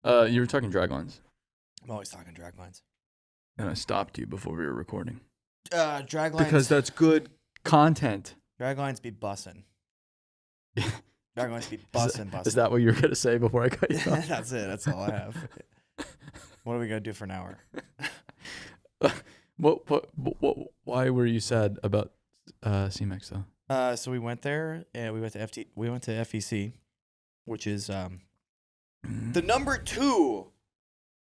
You were talking draglines, I'm always talking draglines. and I stopped you before we were recording Draglines. because that's good content. Draglines be bussin'. Draglines be bussin'. Is that what you were gonna say before I cut you off? That's it. That's all I have. What are we gonna do for an hour? Why were you sad about CMEX though? So we went there and we went to FEC, which is the number 2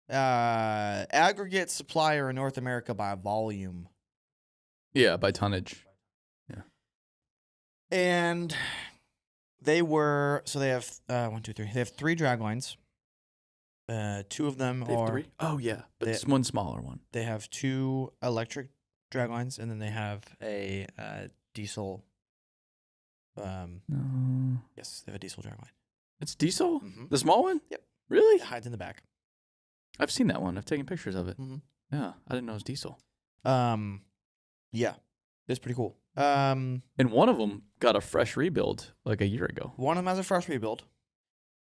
aggregate supplier in North America by volume. Yeah, by tonnage. Yeah. And they have 1, 2, 3. They have 3 draglines. 2 of them They have are 3? Oh yeah, but it's one smaller one. They have 2 electric draglines, and then they have a diesel. No. Yes, they have a diesel dragline. It's diesel? Mm-hmm. The small one? Yep. Really? It hides in the back. I've seen that one. I've taken pictures of it. Mm-hmm. Yeah, I didn't know it was diesel. Yeah, it's pretty cool. And one of them got a fresh rebuild like a year ago. One of them has a fresh rebuild.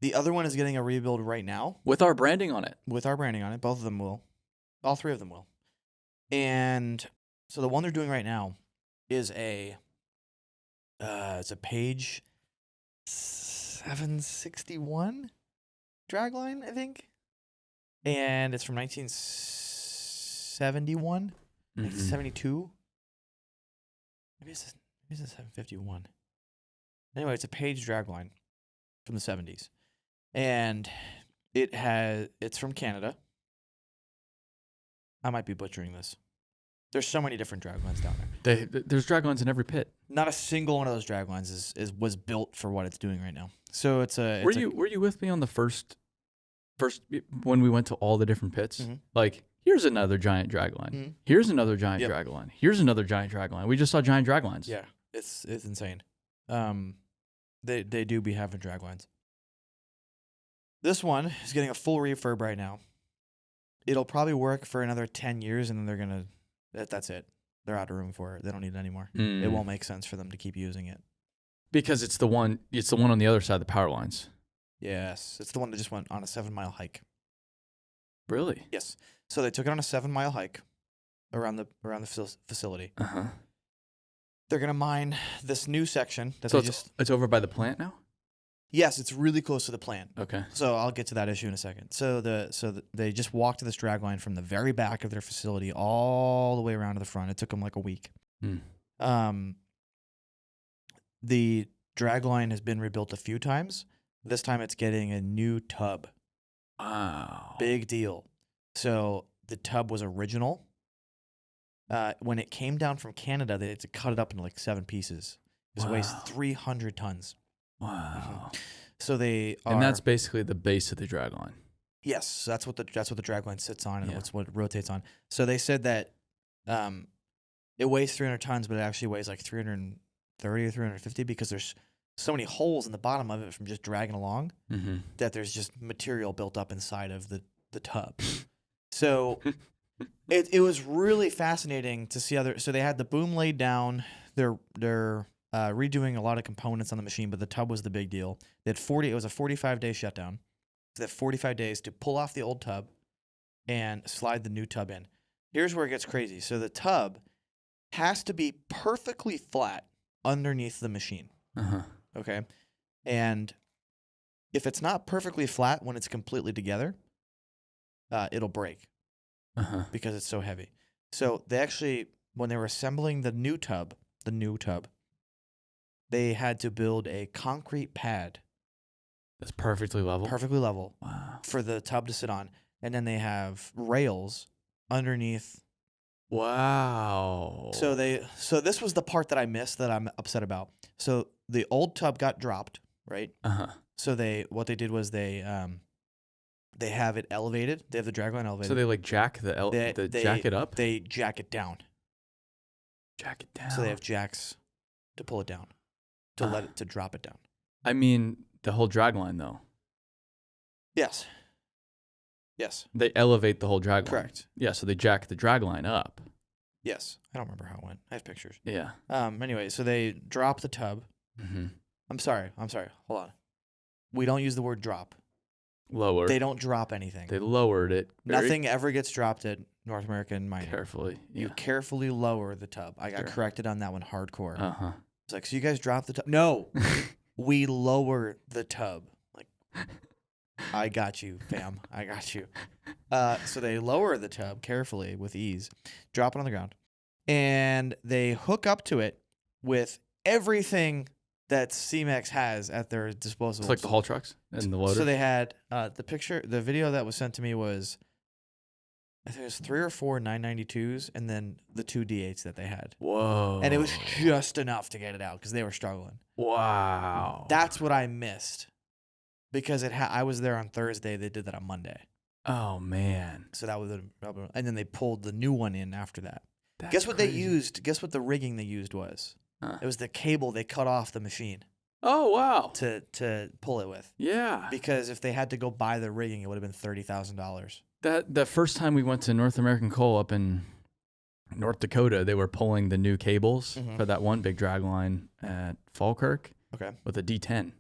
The other one is getting a rebuild right now. With our branding on it. With our branding on it. Both of them will. All 3 of them will. And so the one they're doing right now is it's a Page 761 dragline, I think. And it's from 1971, 1972. Maybe it's a 751. Anyway, it's a Page dragline from the 70s. And it's from Canada. I might be butchering this. There's so many different draglines down there. There's draglines in every pit. Not a single one of those draglines was built for what it's doing right now. So it's a. Were you with me on the first when we went to all the different pits? Mm-hmm. Like, here's another giant dragline. Mm-hmm. Here's another giant dragline. Here's another giant dragline. We just saw giant draglines. Yeah, it's insane. They do be having draglines. This one is getting a full refurb right now. It'll probably work for another 10 years, and then they're gonna. That's it. They're out of room for it. They don't need it anymore. It won't make sense for them to keep using it. Because it's the one on the other side of the power lines. Yes, it's the one that just went on a 7-mile hike. Really? Yes. So they took it on a 7-mile hike around the facility. Uh-huh. They're gonna mine this new section that it's over by the plant now? Yes, it's really close to the plant. Okay. So I'll get to that issue in a second. They just walked to this dragline from the very back of their facility all the way around to the front. It took them like a week. The dragline has been rebuilt a few times. This time it's getting a new tub. Wow. Big deal. So the tub was original. When it came down from Canada, they had to cut it up into like 7 pieces. It weighs 300 tons. Wow. So and that's basically the base of the dragline. Yes, that's what the dragline sits on, and that's what it rotates on. So they said that it weighs 300 tons, but it actually weighs like 330 or 350 because there's so many holes in the bottom of it from just dragging along that there's just material built up inside of the tub. So it was really fascinating to see so they had the boom laid down. They're redoing a lot of components on the machine, but the tub was the big deal. It was a 45-day shutdown. So they had 45 days to pull off the old tub and slide the new tub in. Here's where it gets crazy. So the tub has to be perfectly flat underneath the machine. Uh-huh. Okay? And if it's not perfectly flat when it's completely together, it'll break because it's so heavy. So they actually, when they were assembling the new tub, they had to build a concrete pad. That's perfectly level? Perfectly level. Wow. For the tub to sit on. And then they have rails underneath. Wow. So this was the part that I missed that I'm upset about. So the old tub got dropped, right? Uh-huh. So what they did was they have it elevated. They have the dragline elevated. So they like jack jack it up? They jack it down. Jack it down. So they have jacks to pull it down. To drop it down. I mean, the whole dragline, though. Yes. They elevate the whole dragline. Correct. Yeah, so they jack the dragline up. Yes. I don't remember how it went. I have pictures. Yeah. Anyway, so they drop the tub. Mm-hmm. I'm sorry. Hold on. We don't use the word drop. Lower. They don't drop anything. They lowered it. Very Nothing ever gets dropped at North American mining. carefully. You carefully lower the tub. I got corrected on that one hardcore. Uh-huh. It's like, so you guys drop the tub? No, we lower the tub. Like, I got you, fam. I got you. So they lower the tub carefully with ease, drop it on the ground, and they hook up to it with everything that CMEX has at their disposal. It's like the haul trucks and the loader. So they had the video that was sent to me was, I think it was 3 or 4 992s and then the 2 D8s that they had. Whoa. And it was just enough to get it out because they were struggling. Wow. That's what I missed because I was there on Thursday. They did that on Monday. Oh, man. So that was and then they pulled the new one in after that. That's Guess what crazy. they used? Guess what the rigging they used was? Huh. It was the cable they cut off the machine Oh, wow. to pull it with. Yeah. Because if they had to go buy the rigging, it would have been $30,000. The first time we went to North American Coal up in North Dakota, they were pulling the new cables for that one big dragline at Falkirk with a D10.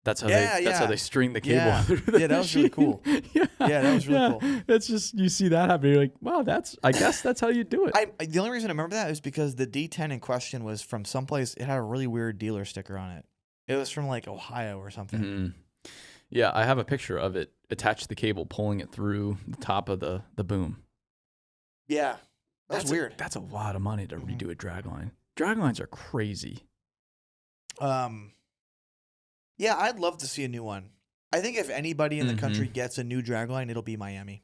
That's how that's how they string the cable. Yeah, through the that was really cool. yeah, that was really cool. It's just you see that happen, you're like, wow, I guess that's how you do it. The only reason I remember that is because the D10 in question was from someplace. It had a really weird dealer sticker on it. It was from like Ohio or something. Mm-hmm. Yeah, I have a picture of it attached to the cable, pulling it through the top of the boom. Yeah, that's weird. That's a lot of money to redo a dragline. Draglines are crazy. Yeah, I'd love to see a new one. I think if anybody in the country gets a new dragline, it'll be Miami.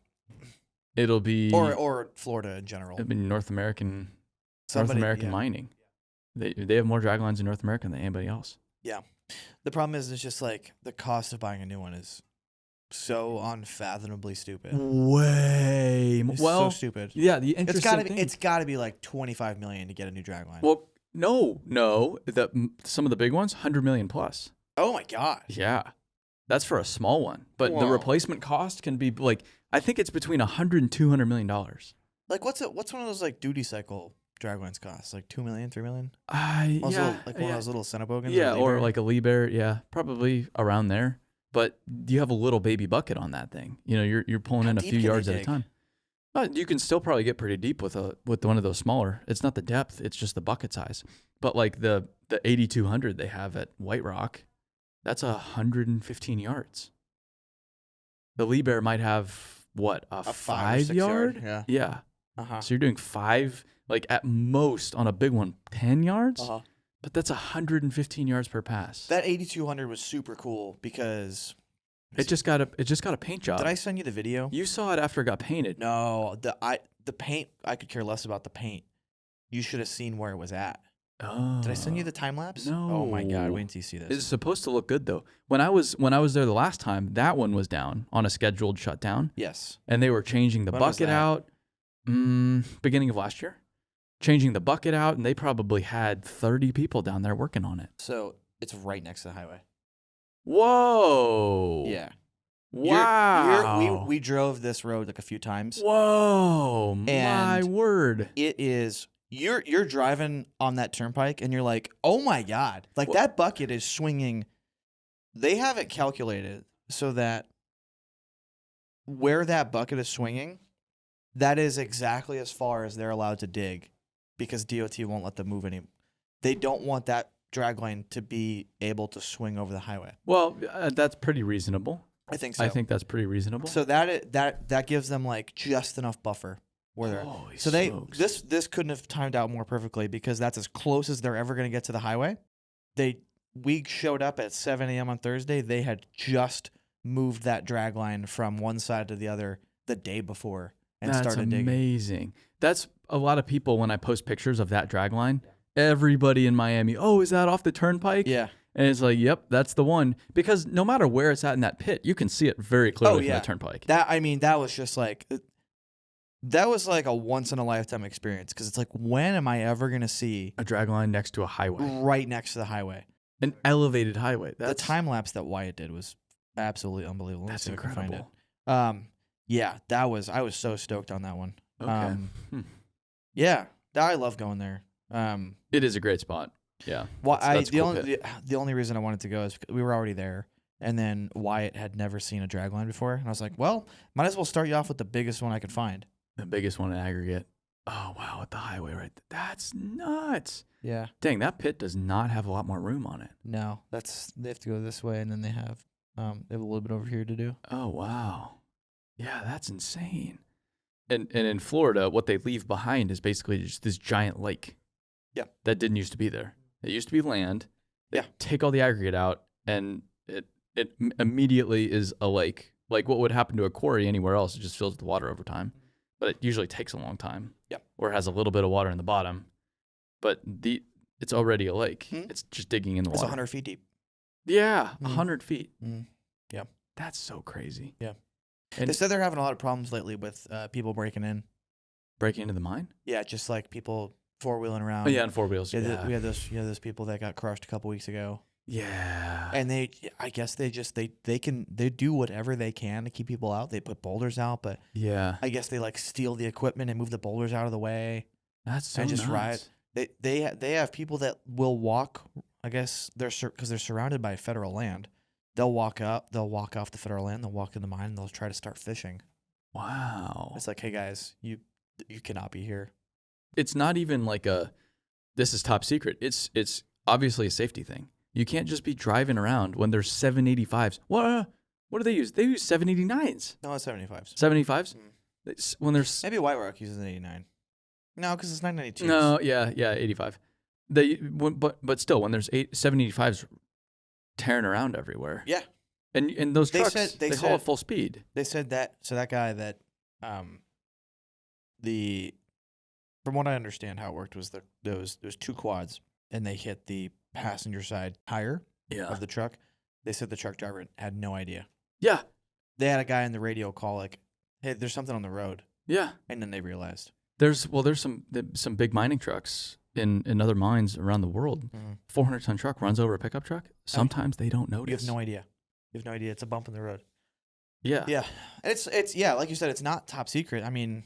It'll be or Florida in general. It'll be North American mining. They have more draglines in North America than anybody else. Yeah. The problem is it's just like the cost of buying a new one is so unfathomably stupid. Way so stupid. Yeah, the interesting it's gotta be like $25 million to get a new dragline. Well, no. Some of the big ones, $100 million plus. Oh my god. Yeah. That's for a small one. But the replacement cost can be like, I think it's between $100 and $200 million. Like what's one of those like duty cycle draglines cost? Like $2 million, $3 million? One of those little Centibogans? Yeah, or like a Liebherr. Yeah, probably around there. But you have a little baby bucket on that thing. You know, you're pulling in a few yards at a time. But you can still probably get pretty deep with one of those smaller. It's not the depth, it's just the bucket size. But like the 8200 they have at White Rock, that's 115 yards. The Liebherr might have a 5 yard? Yeah. Yeah. So you're doing 5, like at most on a big one, 10 yards. But that's 115 yards per pass. That 8200 was super cool because it just got a paint job. Did I send you the video? You saw it after it got painted. No, the paint. I could care less about the paint. You should have seen where it was at. Oh. Did I send you the time lapse? No. Oh my god! Wait until you see this. It's supposed to look good though. When I was there the last time, that one was down on a scheduled shutdown. Yes. And they were changing the bucket out. Beginning of last year. Changing the bucket out, and they probably had 30 people down there working on it. So it's right next to the highway. Whoa. Yeah. Wow. We drove this road like a few times. Whoa. My word. It is. You're driving on that turnpike, and you're like, oh my god! Like that bucket is swinging. They have it calculated so that where that bucket is swinging, that is exactly as far as they're allowed to dig. Because DOT won't let them move any. They don't want that dragline to be able to swing over the highway. Well, that's pretty reasonable. I think so. I think that's pretty reasonable. So that gives them like just enough buffer where they're. So this couldn't have timed out more perfectly because that's as close as they're ever going to get to the highway. We showed up at 7 a.m. on Thursday. They had just moved that dragline from one side to the other the day before and started digging. That's amazing. That's a lot of people when I post pictures of that dragline. Everybody in Miami, oh, is that off the turnpike? Yeah. And it's like, yep, that's the one. Because no matter where it's at in that pit, you can see it very clearly from the turnpike. That was just like, that was like a once in a lifetime experience. Because it's like, when am I ever going to see a dragline next to a highway? Right next to the highway. An elevated highway. The time lapse that Wyatt did was absolutely unbelievable. That's incredible. Yeah, I was so stoked on that one. Okay. Yeah, I love going there. It is a great spot. Yeah. Well, the only reason I wanted to go is because we were already there, And then Wyatt had never seen a dragline before. And I was like, well, might as well start you off with the biggest one I could find. The biggest one in Aggregate. Oh, wow. At the highway right there. That's nuts. Yeah. Dang, that pit does not have a lot more room on it. No, they have to go this way, and then they have a little bit over here to do. Oh, wow. Yeah, that's insane. And in Florida, what they leave behind is basically just this giant lake. Yeah. That didn't used to be there. It used to be land. They Yeah. take all the aggregate out, and it immediately is a lake. Like what would happen to a quarry anywhere else, it just fills with water over time. But it usually takes a long time. Yeah. Or it has a little bit of water in the bottom. But it's already a lake. Hmm. It's just digging in the It's water. 100 feet deep. Yeah, 100 Mhm. feet. Yeah. That's so crazy. Yeah. And They said they're having a lot of problems lately with people breaking in. breaking into the mine? Yeah, just like people four-wheeling around. Oh, yeah, on four wheels. Yeah, Yeah. we had those people that got crushed a couple weeks ago. Yeah. And I guess they do whatever they can to keep people out. They put boulders out, but Yeah. I guess they like steal the equipment and move the boulders out of the way. That's so and just nuts. ride. They have people that will walk. I guess because they're surrounded by federal land. They'll walk off the federal land. They'll walk in the mine. And they'll try to start fishing. Wow. It's like, hey guys, you cannot be here. It's not even like this is top secret. It's obviously a safety thing. You can't just be driving around when there's 785s. What do they use? They use 789s. No, it's 75s. 75s? Mm. When there's Maybe White Rock uses an 89. No, because it's 992. No, yeah, 85. But still, when there's 785s tearing around everywhere. Yeah. And those They trucks, said- they haul at full speed. They said that. So that guy that, from what I understand, how it worked was that there was two quads, and they hit the passenger side tire Yeah. of the truck. They said the truck driver had no idea. Yeah. They had a guy in the radio call like, "Hey, there's something on the road," Yeah. and then they realized. There's some big mining trucks in other mines around the world. 400-ton truck runs over a pickup truck. Sometimes they don't notice. You have no idea. It's a bump in the road. Yeah. Yeah, it's like you said, it's not top secret. I mean,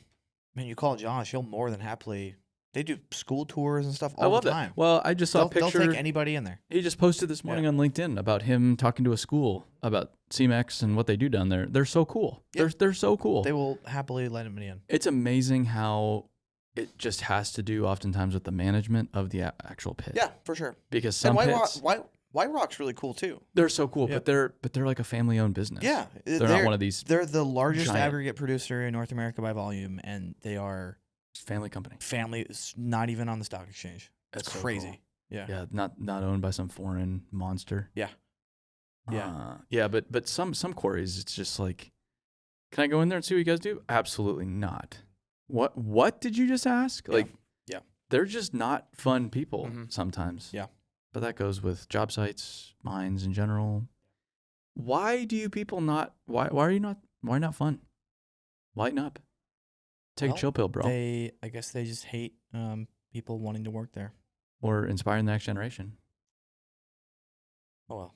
you call Josh, he'll more than happily. They do school tours and stuff I all love the that. time. Well, I just saw a picture. They'll take anybody in there. He just posted this morning on LinkedIn about him talking to a school about CMEX and what they do down there. They're so cool. Yep. They're so cool. They will happily let him in. It's amazing how it just has to do oftentimes with the management of the actual pit. Yeah, for sure. Because some pits, White Rock's really cool too. they're so cool, Yep. but they're like a family-owned business. Yeah, They're not one of these They're the largest giant- aggregate producer in North America by volume, and they are family company. family. It's not even on the stock exchange. That's so crazy. cool. Yeah. Yeah, not owned by some foreign monster. Yeah. Yeah. Yeah, but some quarries, it's just like, can I go in there and see what you guys do? Absolutely not. What did you just ask? Yeah. Like, Yeah. they're just not fun people Mhm. sometimes. Yeah. But that goes with job sites, mines in general. Why do you people not? Why not fun? Lighten up. Take Well, a chill pill, bro. I guess they just hate people wanting to work there. Or inspiring the next generation. Oh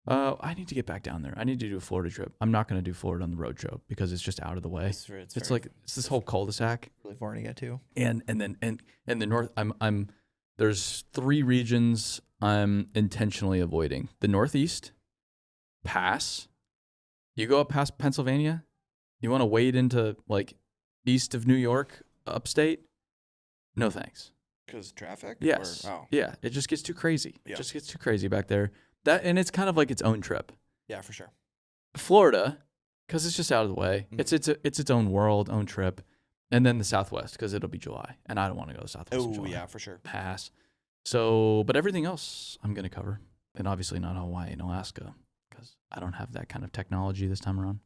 well. I need to get back down there. I need to do a Florida trip. I'm not going to do Florida on the road show because it's just out of the way. It's this whole cul-de-sac. Really far to get to. And the north. There's 3 regions I'm intentionally avoiding. The Northeast, pass. You go up past Pennsylvania. You want to wade into like east of New York, upstate. No thanks. Because traffic. Yes. Or, Yeah. It just gets too crazy. Yeah. It just gets too crazy back there. And it's kind of like its own trip. Yeah, for sure. Florida, because it's just out of the way. Mhm. It's its own world, own trip. And then the Southwest, because it'll be July, and I don't want to go to the Southwest. in Oh July. yeah, for sure. Pass. So, but everything else I'm gonna cover, and obviously not Hawaii and Alaska, because I don't have that kind of technology this time around.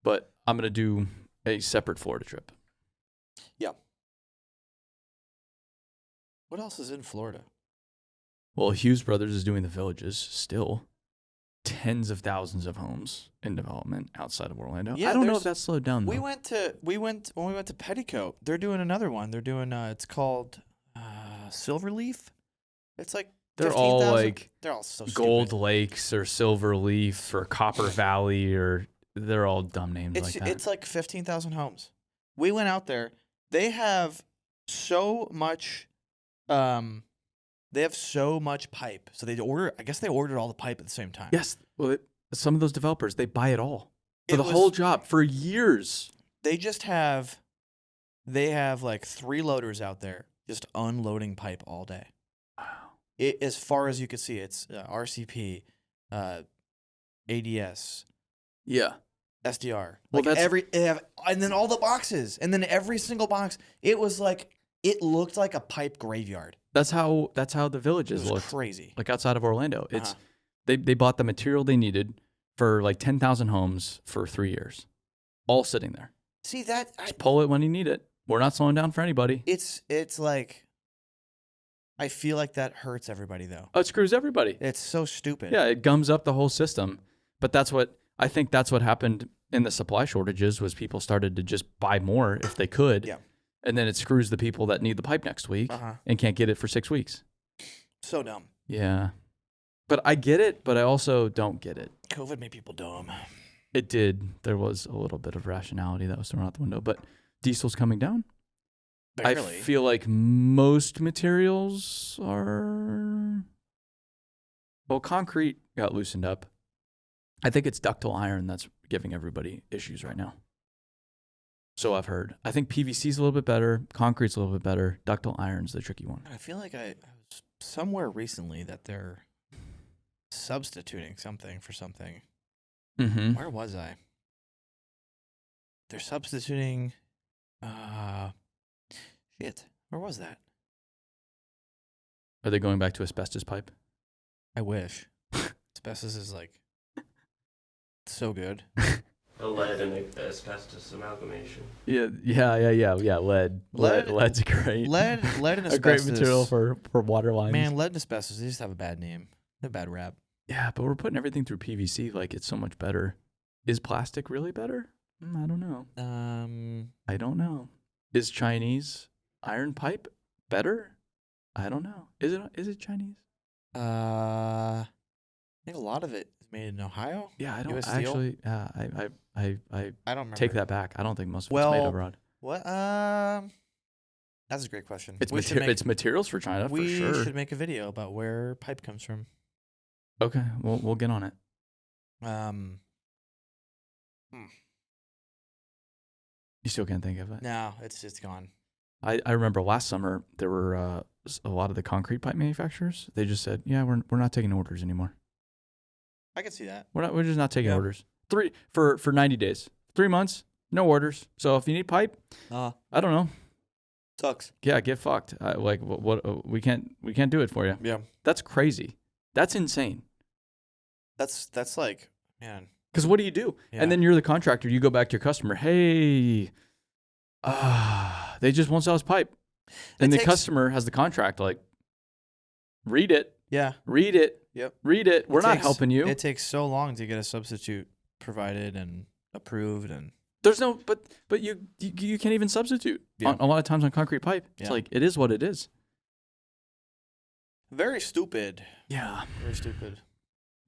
But I'm gonna do a separate Florida trip. Yeah. What else is in Florida? Well, Hughes Brothers is doing the Villages still. Tens of thousands of homes in development outside of Orlando. Yeah, I don't know if that's slowed down though. When we went to Petticoat. They're doing another one. They're doing it's called Silverleaf. It's like They're all 15,000 like they're all so Gold stupid. Lakes or Silver Leaf or Copper Valley, or they're all dumb names like that. It's like 15,000 homes. We went out there. They have so much They have so much pipe, so I guess they ordered all the pipe at the same time. Yes. Well, some of those developers, they buy it all for the whole job for years. They have like 3 loaders out there just unloading pipe all day. Wow. As far as you can see, it's RCP, ADS, SDR. Like and then all the boxes, and then every single box, it looked like a pipe graveyard. That's how the villages looked. Crazy. Like outside of Orlando, it's they bought the material they needed for like 10,000 homes for 3 years, all sitting there. See that? Just pull it when you need it. We're not slowing down for anybody. It's like, I feel like that hurts everybody though. Oh, it screws everybody. It's so stupid. Yeah, it gums up the whole system. But I think that's what happened in the supply shortages was people started to just buy more if they could. Yeah. And then it screws the people that need the pipe next week and can't get it for 6 weeks. So dumb. Yeah. But I get it, but I also don't get it. COVID made people dumb. It did. There was a little bit of rationality that was thrown out the window, but diesel's coming down. Barely. I feel like most materials are... Well, concrete got loosened up. I think it's ductile iron that's giving everybody issues right now. So I've heard. I think PVC's a little bit better. Concrete's a little bit better. Ductile iron's the tricky one. I feel like I was somewhere recently that they're substituting something for something. Mm-hmm. Where was I? They're substituting... Shit. Where was that? Are they going back to asbestos pipe? I wish. Asbestos is like so good. A lead and asbestos amalgamation. Yeah. Lead's great. Lead and asbestos. A great material for water lines. Man, lead and asbestos, they just have a bad name. They're a bad rap. Yeah, but we're putting everything through PVC like it's so much better. Is plastic really better? I don't know. I don't know. Is Chinese iron pipe better? I don't know. Is it Chinese? I think a lot of it is made in Ohio. Yeah, I don't US actually. Steel? I don't remember. take that back. I don't think most of it's made abroad. What? That's a great question. It's materials for China for sure. We should make a video about where pipe comes from. Okay, we'll get on it. You still can't think of it? No, it's gone. I remember last summer there were a lot of the concrete pipe manufacturers. They just said, "Yeah, we're not taking orders anymore. I can see that. We're just not taking orders. For 90 days, 3 months, no orders. So if you need pipe, I don't know. Sucks. Yeah, get fucked. What we can't do it for you. Yeah, that's crazy. That's insane. That's like, man. Because what do you do? Yeah. And then you're the contractor. You go back to your customer. Hey, they just won't sell us pipe. And the customer has the contract. Like, read it. Yeah. Read it. Yep. Read it. We're not helping you. It takes so long to get a substitute provided and approved, and there's no. But you can't even substitute. Yeah. A lot of times on concrete pipe, it's like it is what it is. Very stupid. Yeah. Very stupid.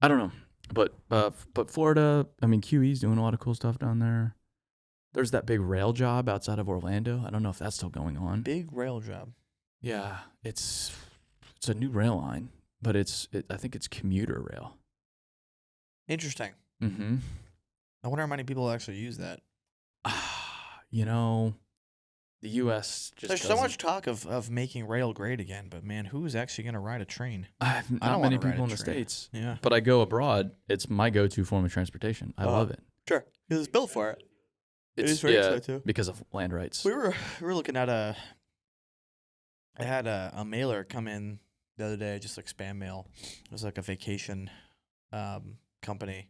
I don't know. But Florida, I mean, QE's doing a lot of cool stuff down there. There's that big rail job outside of Orlando. I don't know if that's still going on. Big rail job. Yeah, it's a new rail line, but I think it's commuter rail. Interesting. Mm-hmm. I wonder how many people actually use that. The U.S. just There's so much talk of making rail great again, but man, who's actually going to ride a train? I don't many people in the States. Yeah. But I go abroad. It's my go-to form of transportation. I love it. Sure. Because it's built for it. It is very exciting. Because of land rights. We were looking at I had a mailer come in the other day, just like spam mail. It was like a vacation company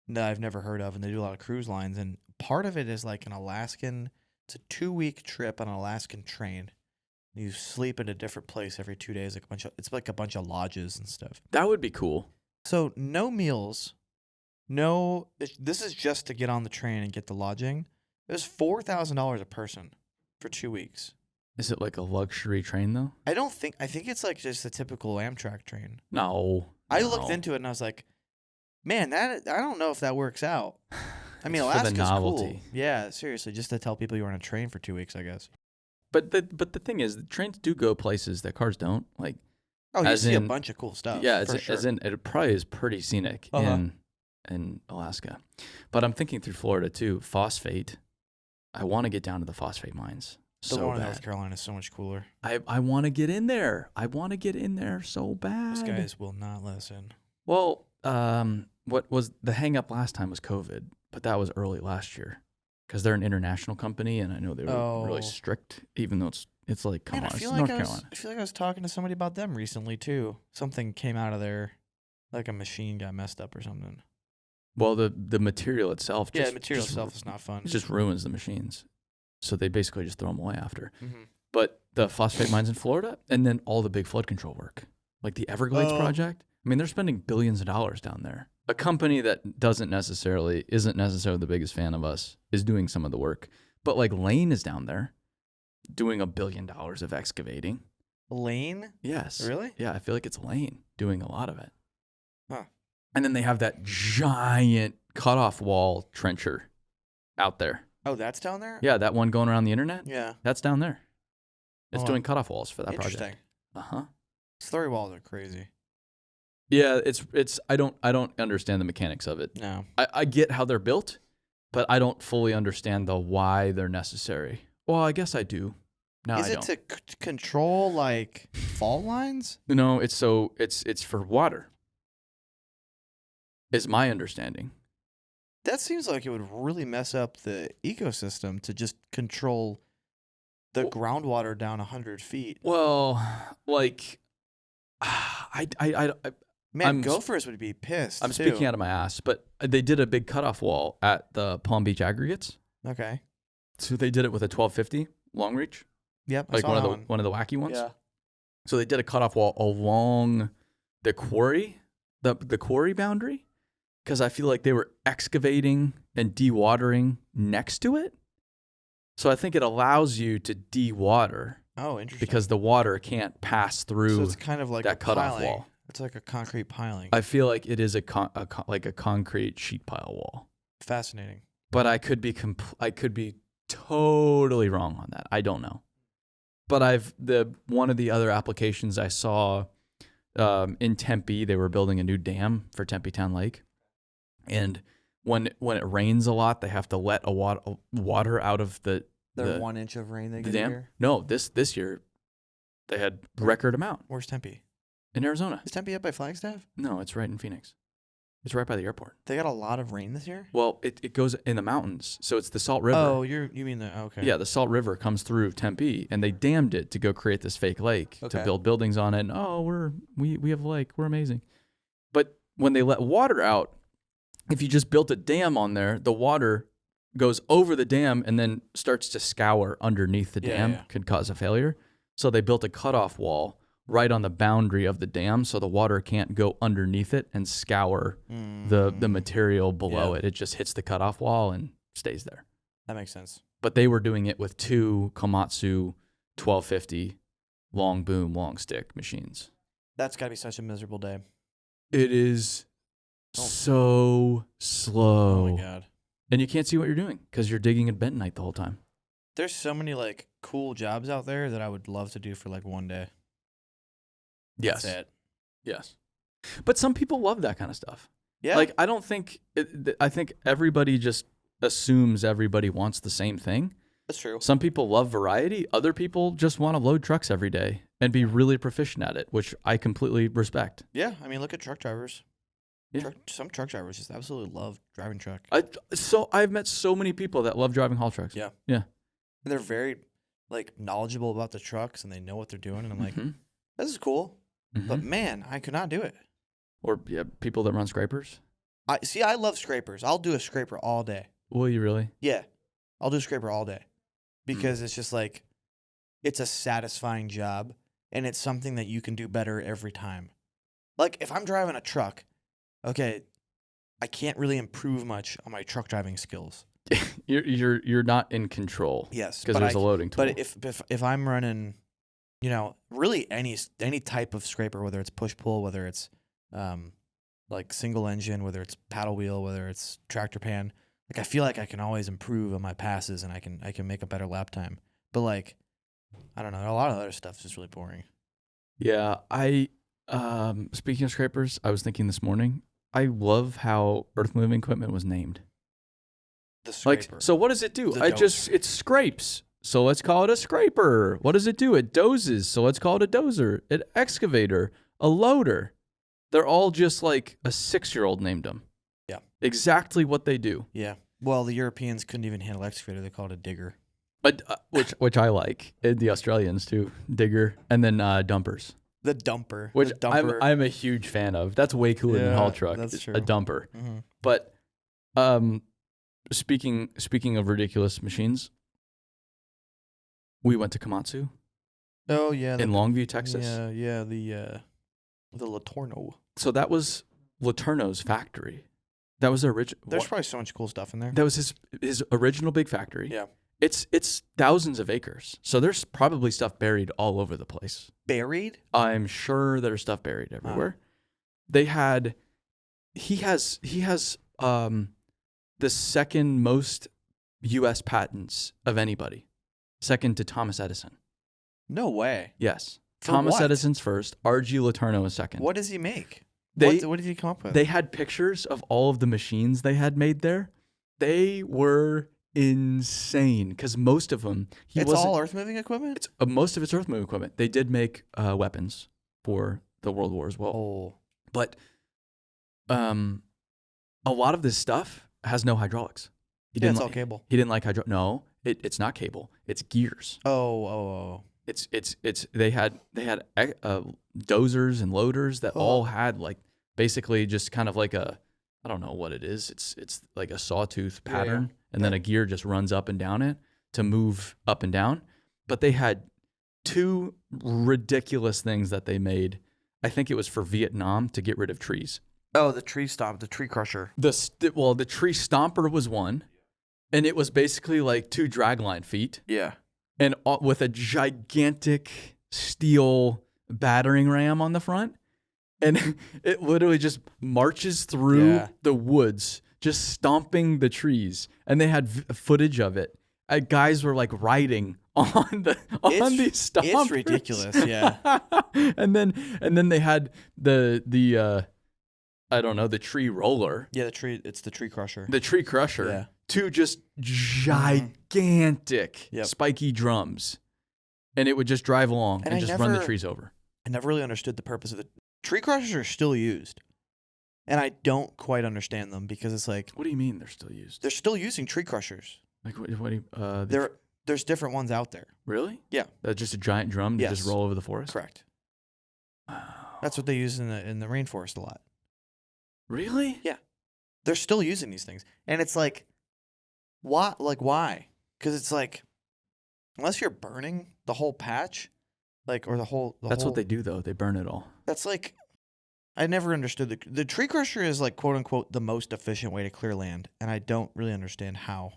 that I've never heard of, and they do a lot of cruise lines, and part of it is like it's a 2-week trip on an Alaskan train. You sleep in a different place every 2 days, it's like a bunch of lodges and stuff. That would be cool. So no meals, this is just to get on the train and get the lodging. It was $4,000 a person for 2 weeks. Is it like a luxury train though? I think it's like just a typical Amtrak train. No. I looked into it and I was like, man, I don't know if that works out. I mean, Alaska's cool. Yeah, seriously, just to tell people you were on a train for 2 weeks, I guess. But the thing is, the trains do go places that cars don't. Like, Oh, you As see a in- bunch of cool stuff. Yeah, for sure. as in it probably is pretty scenic in Alaska. But I'm thinking through Florida too. Phosphate. I want to get down to the phosphate mines the so one in bad. North Carolina is so much cooler. I want to get in there. I want to get in there so bad. Those guys will not listen. Well, what was the hang up last time was COVID, but that was early last year because they're an international company, and I know they were really strict, even though it's like, come Man, on, I feel it's like North Carolina. I feel like I was talking to somebody about them recently too. Something came out of there, like a machine got messed up or something. Well, the material itself, The material itself is not fun. it just ruins the machines. So they basically just throw them away after. Mm-hmm. But the phosphate mines in Florida, and then all the big flood control work, like the Everglades project. I mean, they're spending billions of dollars down there. A company that isn't necessarily the biggest fan of us is doing some of the work. But like Lane is down there doing $1 billion of excavating. Lane? Yes. Really? Yeah, I feel like it's Lane doing a lot of it. Huh. And then they have that giant cutoff wall trencher out there. Oh, that's down there? Yeah, that one going around the internet. Yeah. That's down there. It's Oh, doing cutoff walls for that Interesting. project. Uh-huh. Slurry walls are crazy. Yeah, it's I don't understand the mechanics of it. No. I get how they're built, but I don't fully understand the why they're necessary. Well, I guess I do. No, Is I it don't. to control like fault lines? No, it's for water. Is my understanding. That seems like it would really mess up the ecosystem to just control the groundwater down 100 feet. Well, like Man, I'm- gophers would be pissed. I'm speaking out of my ass, but they did a big cutoff wall at the Palm Beach Aggregates. Okay. So they did it with a 1250 long reach, Yep. I like saw one of that the one. one of the wacky ones. Yeah. So they did a cutoff wall along the quarry, the quarry boundary, because I feel like they were excavating and dewatering next to it. So I think it allows you to dewater Oh, interesting. because the water can't pass through so it's kind of like that a cutoff piling. wall. It's like a concrete piling. I feel like it is like a concrete sheet pile wall. Fascinating. But I could be totally wrong on that. I don't know. But one of the other applications I saw in Tempe, they were building a new dam for Tempe Town Lake, and when it rains a lot, they have to let water out of the 1 inch of rain they the get dam. here. No, this year they had record amount Where's Tempe? in Arizona. Is Tempe up by Flagstaff? No, it's right in Phoenix. It's right by the airport. They got a lot of rain this year? Well, it goes in the mountains, so it's the Salt River. Oh, you mean the okay. Yeah, the Salt River comes through Tempe, and they dammed it to go create this fake lake to Okay. build buildings on it. And we have a lake, we're amazing. But when they let water out, if you just built a dam on there, the water goes over the dam and then starts to scour underneath the dam, could cause a failure. So they built a cutoff wall right on the boundary of the dam, so the water can't go underneath it and scour the material below it. It just hits the cutoff wall and stays there. That makes sense. But they were doing it with 2 Komatsu 1250 long boom, long stick machines. That's got to be such a miserable day. It is Oh. so slow. Oh my god. And you can't see what you're doing because you're digging in bentonite the whole time. There's so many like cool jobs out there that I would love to do for like one day. Yes. That's it. Yes. But some people love that kind of stuff. Yeah. Like, I don't think, I think everybody just assumes everybody wants the same thing. that's true. Some people love variety. Other people just want to load trucks every day and be really proficient at it, which I completely respect. Yeah. I mean, look at truck drivers. Yeah. Some truck drivers just absolutely love driving truck. I've met so many people that love driving haul trucks. Yeah. Yeah. And they're very like knowledgeable about the trucks and they know what they're doing. And I'm like, Mhm. this is cool. Mhm. But man, I could not do it. Or people that run scrapers. I love scrapers. I'll do a scraper all day. Will you really? Yeah. I'll do a scraper all day. Because it's just like it's a satisfying job and it's something that you can do better every time. Like if I'm driving a truck, okay, I can't really improve much on my truck driving skills. You're not in control. Yes, Because there's a loading tool. But if I'm running, you know, really any type of scraper, whether it's push pull, whether it's like single engine, whether it's paddle wheel, whether it's tractor pan, like I feel like I can always improve on my passes and I can make a better lap time. But like, I don't know, a lot of other stuff is just really boring. Yeah, I Speaking of scrapers, I was thinking this morning, I love how earth moving equipment was named. The scraper. Like, so what does it do? The It scrapes. So let's call it a scraper. What does it do? It dozes. So let's call it a dozer. An excavator, a loader. They're all just like a 6-year-old named them. Yeah. Exactly what they do. Yeah. Well, the Europeans couldn't even handle excavator. They called it a digger. But, which I like. And the Australians too. Digger. And then dumpers. The dumper. Which the dumper. I'm a huge fan of. That's way cooler than haul truck. That's true. A dumper. Mm-hmm. But speaking of ridiculous machines, we went to Komatsu. Oh yeah. In Longview, Texas. Yeah. The Latorno. So that was Laterno's factory. That was their original. There's probably so much cool stuff in there. That was his original big factory. Yeah. It's thousands of acres. So there's probably stuff buried all over the place. Buried? I'm sure there's stuff buried everywhere. He has the second most US patents of anybody. Second to Thomas Edison. No way. Yes. For Thomas what? Edison's first, R.G. Laterno is second. What does he make? They- what did he come up with? They had pictures of all of the machines they had made there. They were insane because most of them, It's all earth moving equipment? It's most of it's earth moving equipment. They did make weapons for the World War as well, Oh. but a lot of this stuff has no hydraulics. It's all cable. He didn't like No, it's not cable. It's gears. Oh. It's they had dozers and loaders that all had like basically just kind of like a, I don't know what it is. It's like a sawtooth pattern, and then a gear just runs up and down it to move up and down. But they had two ridiculous things that they made. I think it was for Vietnam to get rid of trees. Oh, the tree stomp, the tree crusher. The tree stomper was one, and it was basically like 2 dragline feet. Yeah. And with a gigantic steel battering ram on the front. And it literally just marches through the woods, just stomping the trees. And they had footage of it. Guys were like riding on these stompers. It's ridiculous, yeah. and then they had the I don't know, the tree roller. Yeah, it's the tree crusher. The tree crusher. Yeah. 2 just gigantic spiky drums. And it would just drive along and just run the trees over. I never really understood the purpose of the tree crushers are still used. And I don't quite understand them because it's like, what do you mean they're still used? They're still using tree crushers. Like what do you there's different ones out there. Really? Yeah. Just a giant drum to just roll over the forest? Correct. That's what they use in the rainforest a lot. Really? Yeah. They're still using these things. And it's like, why? Because it's like, unless you're burning the whole patch, like, or That's what they do, though. They burn it all. That's like, I never understood the tree crusher is like, quote unquote, the most efficient way to clear land. And I don't really understand how.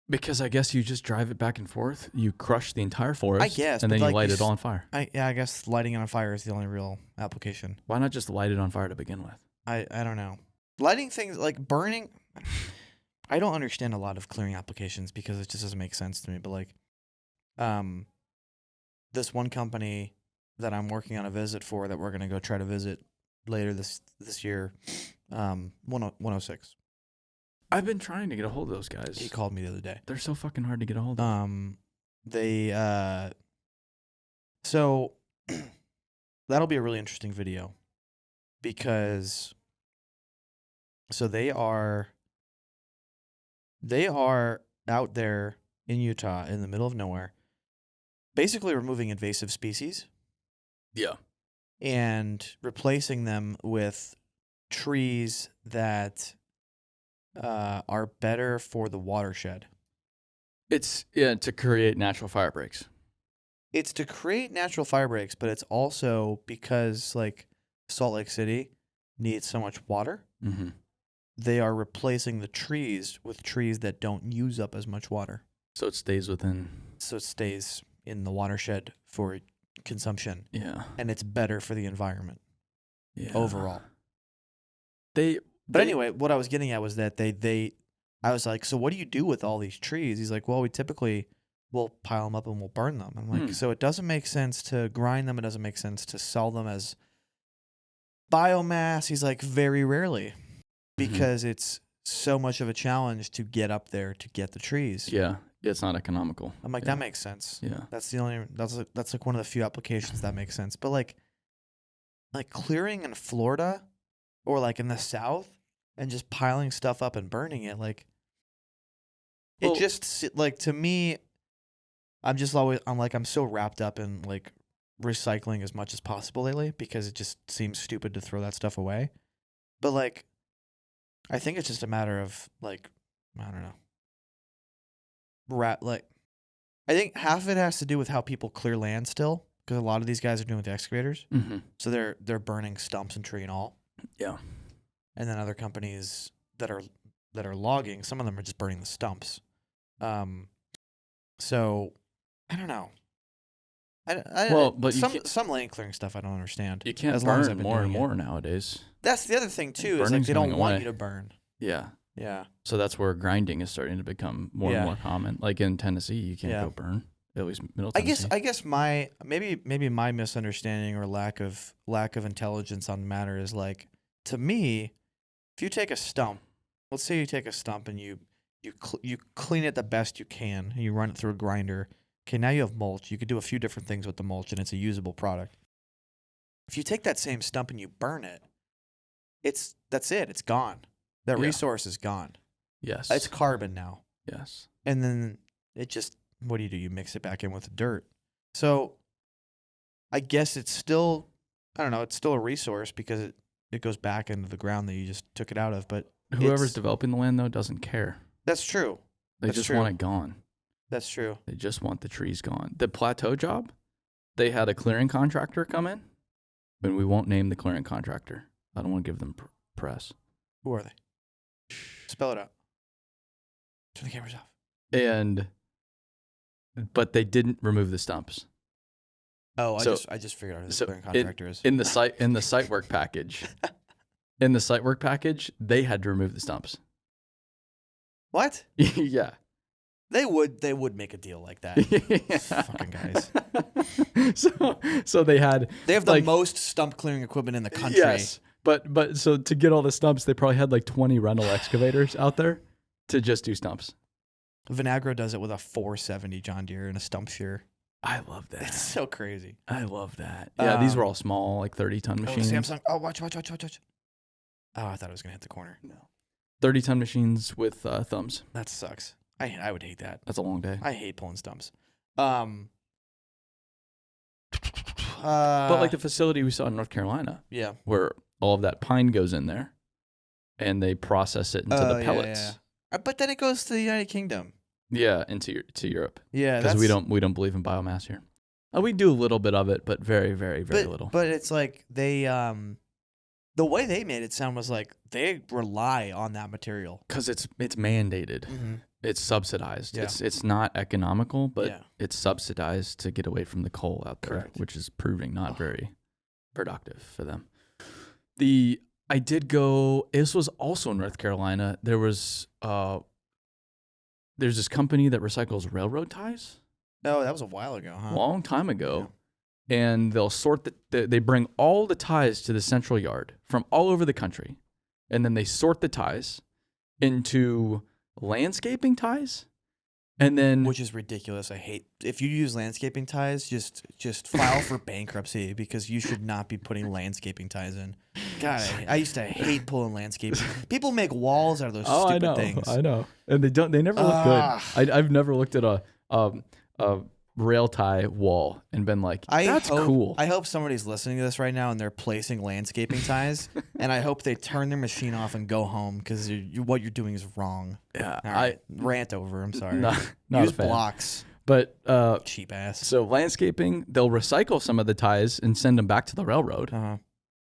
Because I guess you just drive it back and forth. You crush the entire forest. I guess. And then you light it all on fire. I guess lighting it on fire is the only real application. Why not just light it on fire to begin with? I don't know. Lighting things like burning. I don't understand a lot of clearing applications because it just doesn't make sense to me. But like, this one company that I'm working on a visit for that we're gonna go try to visit later this year, 106. I've been trying to get a hold of those guys. He called me the other day. They're so fucking hard to get a hold of. So that'll be a really interesting video because they are out there in Utah in the middle of nowhere, basically removing invasive species. Yeah. And replacing them with trees that are better for the watershed. It's to create natural fire breaks. It's to create natural fire breaks, but it's also because like Salt Lake City needs so much water. Mm-hmm. They are replacing the trees with trees that don't use up as much water. So it stays within. So it stays in the watershed for consumption. Yeah. And it's better for the environment overall. But anyway, what I was getting at was that I was like, so what do you do with all these trees? He's like, well, we typically will pile them up and we'll burn them. I'm like, so it doesn't make sense to grind them. It doesn't make sense to sell them as biomass, he's like, very rarely, Mm-hmm. because it's so much of a challenge to get up there to get the trees. Yeah, it's not economical. I'm like, that makes sense. Yeah. That's like one of the few applications that makes sense. But like clearing in Florida or like in the South and just piling stuff up and burning it, like Well- it just like, to me, I'm so wrapped up in like recycling as much as possible lately because it just seems stupid to throw that stuff away. But like, I think it's just a matter of like, I don't know. I think half of it has to do with how people clear land still, because a lot of these guys are doing with the excavators. Mm-hmm. So they're burning stumps and tree and all. Yeah. And then other companies that are logging, some of them are just burning the stumps. So I don't know. But some land clearing stuff I don't understand. you can't as long as I've burn been more and doing it. more nowadays. That's the other thing too. Is like Burning's they don't going want away. you to burn. Yeah. Yeah. So that's where grinding is starting to become more and more common. Like in Tennessee, you can't go burn. At least Middle Tennessee. I guess my maybe my misunderstanding or lack of intelligence on the matter is like, to me, if you take a stump, let's say you take a stump and you clean it the best you can and you run it through a grinder. Okay, now you have mulch. You could do a few different things with the mulch and it's a usable product. If you take that same stump and you burn it, that's it. It's gone. That resource is gone. Yes. It's carbon now. Yes. And then it just, what do? You mix it back in with the dirt. So I guess it's still, I don't know, it's still a resource because it goes back into the ground that you just took it out of. But whoever's developing the land, though, doesn't care. That's true. They just want it gone. That's true. They just want the trees gone. The plateau job, they had a clearing contractor come in, and we won't name the clearing contractor. I don't want to give them press. Who are they? Spell it out. Turn the cameras off. But they didn't remove the stumps. Oh, I just figured out who the clearing contractor is. In the site work package. In the site work package, they had to remove the stumps. What? Yeah. They would make a deal like that. Fucking guys. So they have the most stump clearing equipment in the country. Yes. But so to get all the stumps, they probably had like 20 rental excavators out there to just do stumps. Vinagro does it with a 470 John Deere and a stump shear. I love that. It's so crazy. I love that. Yeah, these were all small, like 30-ton machines. Samsung. Oh, watch. Oh, I thought it was going to hit the corner. No. 30-ton machines with thumbs. That sucks. I would hate that. That's a long day. I hate pulling stumps. But like the facility we saw in North Carolina. Yeah. Where all of that pine goes in there and they process it into the pellets. Yeah. But then it goes to the United Kingdom. Yeah, to Europe. Yeah, because we don't believe in biomass here. We do a little bit of it, but very, very, very little. But it's like they the way they made it sound was like they rely on that material because it's mandated. Mm-hmm. It's subsidized. Yeah. It's not economical, but it's subsidized to get away from the coal out there, Correct. which is proving not very productive for them. I did go. This was also in North Carolina. There's this company that recycles railroad ties. Oh, that was a while ago, huh? A long time ago. Yeah. And they'll sort they bring all the ties to the central yard from all over the country. And then they sort the ties into landscaping ties. And then, which is ridiculous. I hate if you use landscaping ties, just file for bankruptcy because you should not be putting landscaping ties in. God, I used to hate pulling landscaping. People make walls out of those stupid things. I know. And they never look good. I've never looked at a rail tie wall and been like, that's cool. I hope somebody's listening to this right now and they're placing landscaping ties, and I hope they turn their machine off and go home because what you're doing is wrong. Yeah, all right, rant over. I'm sorry. Not use a fan. blocks. But cheap ass. So landscaping, they'll recycle some of the ties and send them back to the railroad.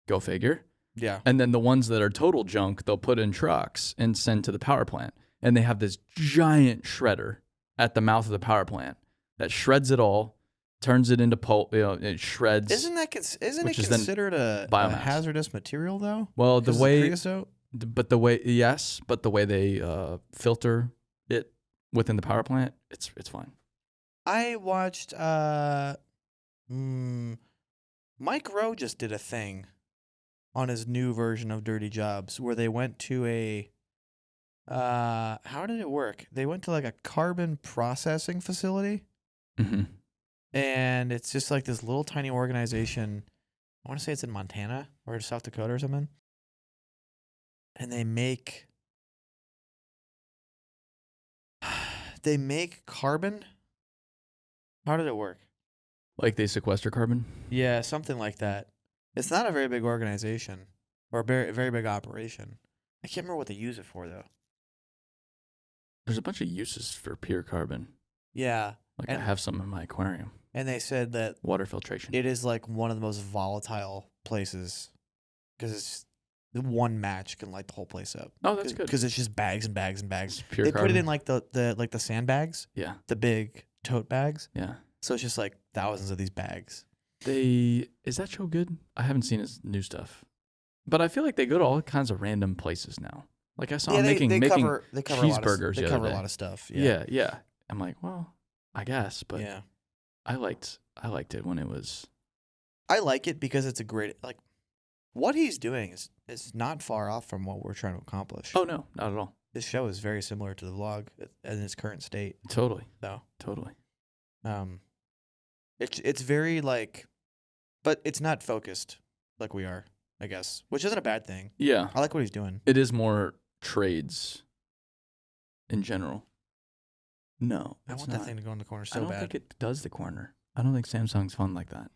Go figure. Yeah. And then the ones that are total junk, they'll put in trucks and send to the power plant. And they have this giant shredder at the mouth of the power plant that shreds it all, turns it into pulp. It shreds. Isn't it considered a hazardous material though? Well, the way they filter it within the power plant, it's fine. I watched Mike Rowe just did a thing on his new version of Dirty Jobs, where they went to a how did it work? They went to like a carbon processing facility, and it's just like this little tiny organization. I want to say it's in Montana or South Dakota or something, and they make carbon. How did it work? Like they sequester carbon? Yeah, something like that. It's not a very big organization or a very big operation. I can't remember what they use it for, though. There's a bunch of uses for pure carbon. Yeah. Like I have some in my aquarium. And they said that water filtration. It is like one of the most volatile places because it's one match can light the whole place up. Oh, that's good. Because it's just bags and bags and bags. It's pure they carbon. put it in like the sandbags. Yeah. The big tote bags. Yeah. So it's just like thousands of these bags. Is that show good? I haven't seen his new stuff, but I feel like they go to all kinds of random places now. Like I saw him making cheeseburgers. They cover a lot of stuff. Yeah. I'm like, well, I guess, but yeah, I liked it when it was. I like it because it's a great what he's doing is not far off from what we're trying to accomplish. Oh no, not at all. This show is very similar to the vlog in its current state. Totally. So totally. It's very but it's not focused like we are, I guess, which isn't a bad thing. Yeah. I like what he's doing. It is more trades in general. No, I want that thing to go in the corner so bad. I don't think it does the corner. I don't think Samsung's fun like that.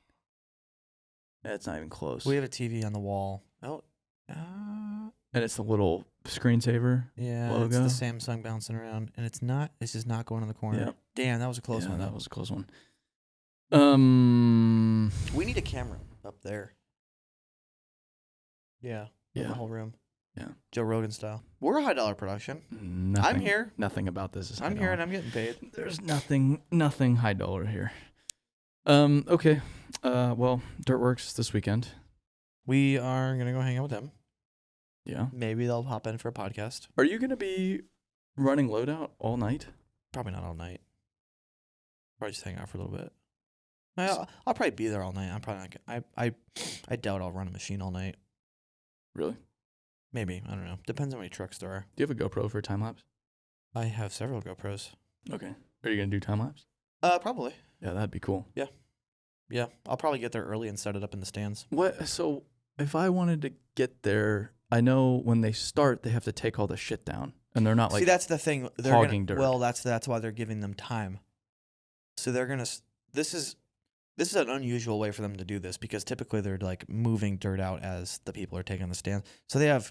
It's not even close. We have a TV on the wall. Oh, and it's the little screensaver logo. It's the Samsung bouncing around, and it's just not going in the corner. Yep. Damn, that was a close one. That was a close one. We need a camera up there. Yeah. Yeah. In the whole room. Yeah. Joe Rogan style. We're a $high production. Nothing, I'm here. Nothing about this is high I'm dollar. here and I'm getting paid. There's nothing high dollar here. Okay. Well, Dirtworks this weekend. We are gonna go hang out with them. Yeah. Maybe they'll hop in for a podcast. Are you gonna be running loadout all night? Probably not all night. Probably just hang out for a little bit. I'll probably be there all night. I'm probably not. I doubt I'll run a machine all night. Really? Maybe. I don't know. Depends on how many trucks there are. Do you have a GoPro for time lapse? I have several GoPros. Okay. Are you gonna do time lapse? Probably. Yeah, that'd be cool. Yeah. I'll probably get there early and set it up in the stands. What? So if I wanted to get there, I know when they start, they have to take all the shit down, and they're not like. See, that's the thing. They're hogging dirt. Well, that's why they're giving them time. So they're gonna. This is an unusual way for them to do this because typically they're like moving dirt out as the people are taking the stand. So they have.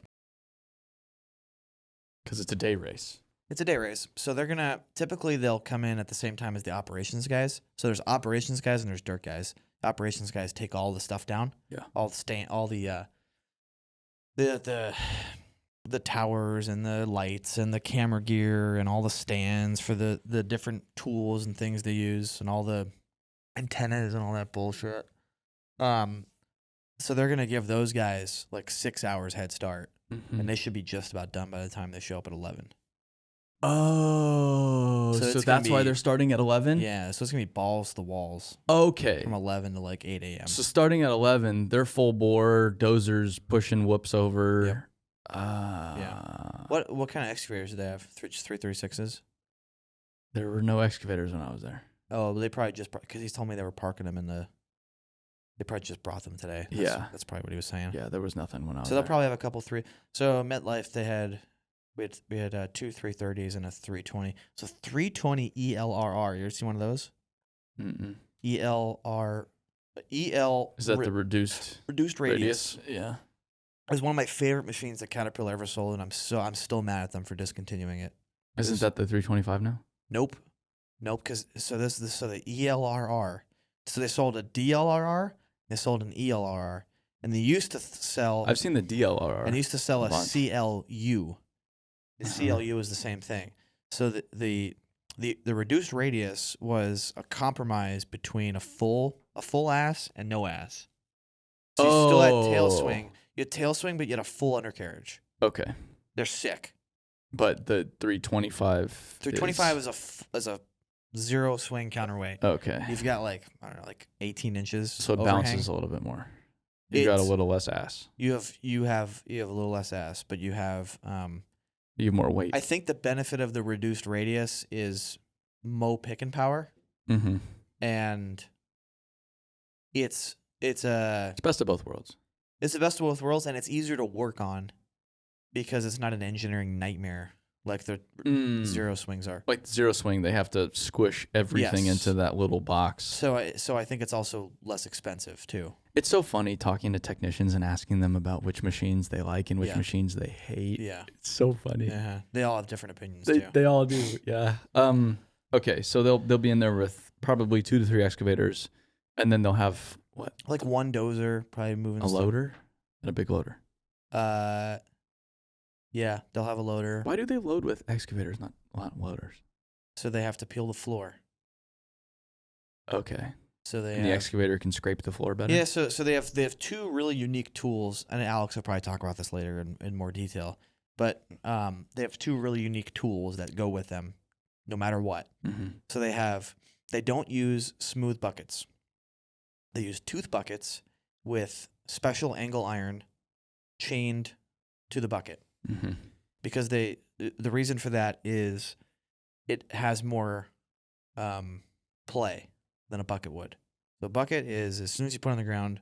Because it's a day race. It's a day race. So typically they'll come in at the same time as the operations guys. So there's operations guys and there's dirt guys. The operations guys take all the stuff down. Yeah. All the towers and the lights and the camera gear and all the stands for the different tools and things they use and all the antennas and all that bullshit. So they're going to give those guys like 6 hours head start. Mm-hmm. And they should be just about done by the time they show up at 11. Oh, so that's why they're starting at 11? Yeah, so it's going to be balls to the walls. Okay. From 11 to like 8 a.m. So starting at 11, they're full bore, dozers pushing whoops over. Yep. Yeah. What kind of excavators do they have? Just 336s? There were no excavators when I was there. Oh, they probably just, because he's told me they were parking them they probably just brought them today. That's probably what he was saying. Yeah, there was nothing when I was So they'll there. probably have a couple So MetLife, we had two 330s and a 320. So 320 ELRR. You ever seen one of those? Mm-mm. Is that the reduced radius? Yeah. It was one of my favorite machines that Caterpillar ever sold, and I'm still mad at them for discontinuing it. Isn't that the 325 now? Nope. Because so the ELRR. So they sold a DLRR, they sold an ELRR, and they used to sell. I've seen the DLRR. And they used to sell a CLU. The CLU is the same thing. So the reduced radius was a compromise between a full ass and no ass. So you still had tail swing. You had tail swing, but you had a full undercarriage. Okay. They're sick. But the 325. 325 is a zero swing counterweight. Okay. You've got like 18 inches. So it overhang. bounces a little bit more. You got a little less ass. You have a little less ass, but you have You have more weight. I think the benefit of the reduced radius is picking power, Mm-hmm. and it's It's best of both worlds. It's the best of both worlds, and it's easier to work on because it's not an engineering nightmare like the zero swings are. Like zero swing, they have to squish everything into that little box. So I think it's also less expensive too. It's so funny talking to technicians and asking them about which machines they like and which machines they hate. Yeah. It's so funny. Yeah. They all have different opinions too. They all do. Yeah. Okay, so they'll be in there with probably 2 to 3 excavators, and then they'll have what? Like one dozer, probably moving a loader and a big loader. Yeah, they'll have a loader. Why do they load with excavators, not loaders? So they have to peel the floor. Okay. So the excavator can scrape the floor better? Yeah, so they have 2 really unique tools, and Alex will probably talk about this later in more detail. But they have 2 really unique tools that go with them, no matter what. Mm-hmm. So they don't use smooth buckets. They use tooth buckets with special angle iron chained to the bucket. Mm-hmm. Because the reason for that is it has more play than a bucket would. The bucket is, as soon as you put it on the ground,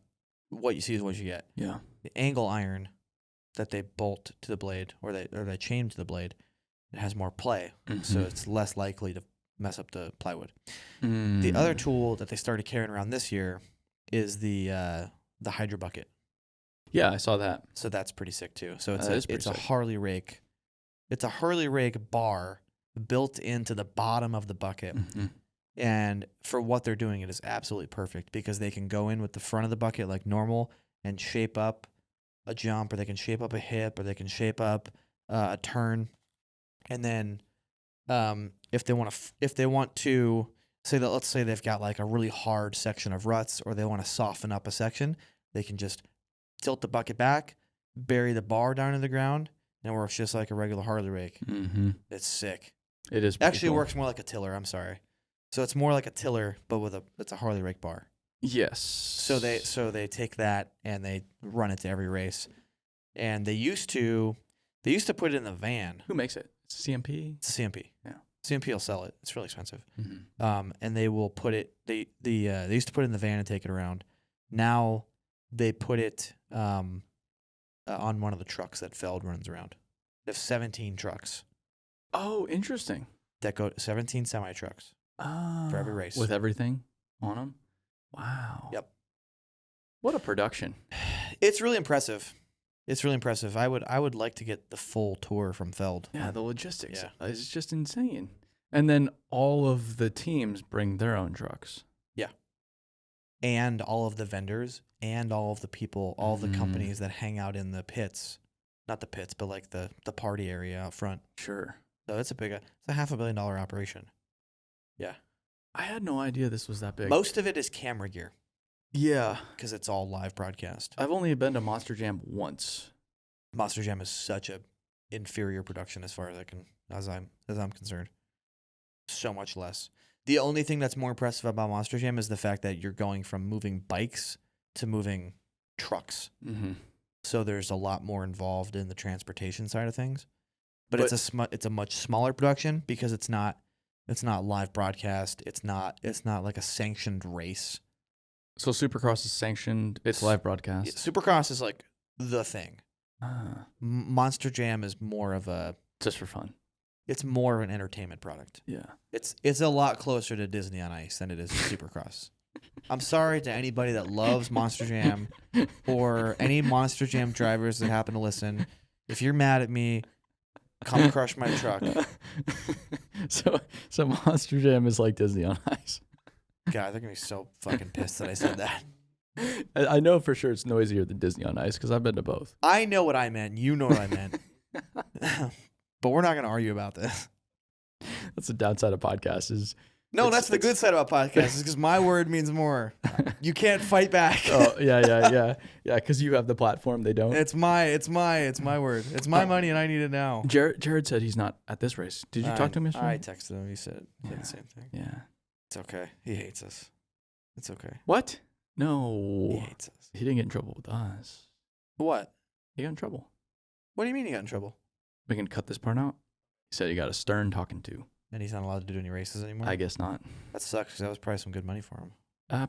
what you see is what you get. Yeah. The angle iron that they bolt to the blade or they chain to the blade, it has more play, so it's less likely to mess up the plywood. The other tool that they started carrying around this year is the Hydro bucket. Yeah, I saw that. So that's pretty sick too. So it's a Harley rake. It's a Harley rake bar built into the bottom of the bucket. Mm-hmm. And for what they're doing, it is absolutely perfect because they can go in with the front of the bucket like normal and shape up a jump, or they can shape up a hip, or they can shape up a turn. And then if they want to say that, let's say they've got like a really hard section of ruts, or they want to soften up a section, they can just tilt the bucket back, bury the bar down in the ground, and it works just like a regular Harley rake. Mm-hmm. It's sick. It is. Actually, cool. It works more like a tiller. I'm sorry. So it's more like a tiller, but it's a Harley rake bar. Yes. So they take that and they run it to every race, and they used to put it in the van. Who makes it? It's CMP. It's a CMP. Yeah. CMP will sell it. It's really expensive. Mm-hmm. And they will put it. They used to put it in the van and take it around. Now they put it on one of the trucks that Feld runs around. They have 17 trucks. Oh, interesting. That go 17 semi trucks for every race with everything on them. Wow. Yep. What a production. It's really impressive. I would like to get the full tour from Feld. Yeah, the logistics. Yeah. It's just insane. And then all of the teams bring their own trucks. Yeah. And all of the vendors and all of the people, all the companies that hang out in the pits. Not the pits, but like the party area out front. Sure. So it's a $500 million operation. Yeah. I had no idea this was that big. Most of it is camera gear. Yeah. Because it's all live broadcast. I've only been to Monster Jam once. Monster Jam is such a inferior production as far as I'm concerned. So much less. The only thing that's more impressive about Monster Jam is the fact that you're going from moving bikes to moving trucks. Mm-hmm. So there's a lot more involved in the transportation side of things. But it's a much smaller production because it's not live broadcast. It's not like a sanctioned race. So Supercross is sanctioned. It's live broadcast. Supercross is like the thing. Monster Jam is more of just for fun. It's more of an entertainment product. Yeah. It's a lot closer to Disney on Ice than it is to Supercross. I'm sorry to anybody that loves Monster Jam or any Monster Jam drivers that happen to listen. If you're mad at me, come crush my truck. So Monster Jam is like Disney on Ice. God, they're gonna be so fucking pissed that I said that. I know for sure it's noisier than Disney on Ice because I've been to both. I know what I meant. You know what I meant. But we're not gonna argue about this. That's the downside of podcasts is. No, that's the good side about podcasts is because my word means more. You can't fight back. Oh yeah. Because you have the platform, they don't. It's my word. It's my money, and I need it now. Jared said he's not at this race. Did you talk to him yesterday? I texted him. He said the same thing. Yeah. It's okay. He hates us. It's okay. What? No. He hates us. He didn't get in trouble with us. What? He got in trouble. What do you mean he got in trouble? We can cut this part out. He said he got a stern talking to. And he's not allowed to do any races anymore? I guess not. That sucks because that was probably some good money for him.